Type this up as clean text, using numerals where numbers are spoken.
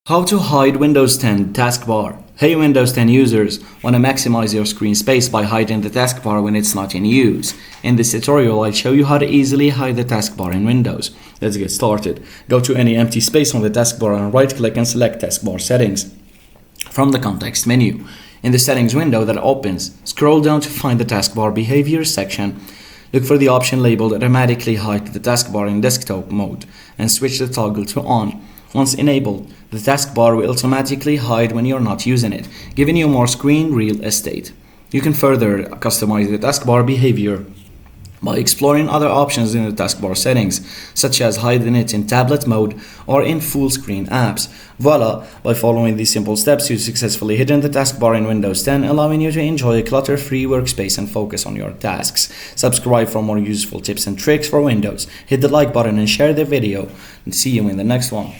How to hide Windows 10 taskbar. Hey Windows 10 users, want to maximize your screen space by hiding the taskbar when it's not in use. In this tutorial, I'll show you how to easily hide the taskbar in Windows. Let's get started. Go to any empty space on the taskbar and right click and select taskbar settings. From the context menu, in the settings window that opens, scroll down to find the taskbar behavior section. Look for the option labeled automatically hide the taskbar in desktop mode and switch the toggle to on. Once enabled, the taskbar will automatically hide when you're not using it, giving you more screen real estate. You can further customize the taskbar behavior by exploring other options in the taskbar settings, such as hiding it in tablet mode or in full screen apps. Voila! By following these simple steps, you've successfully hidden the taskbar in Windows 10, allowing you to enjoy a clutter-free workspace and focus on your tasks. Subscribe for more useful tips and tricks for Windows. Hit the like button and share the video, and see you in the next one.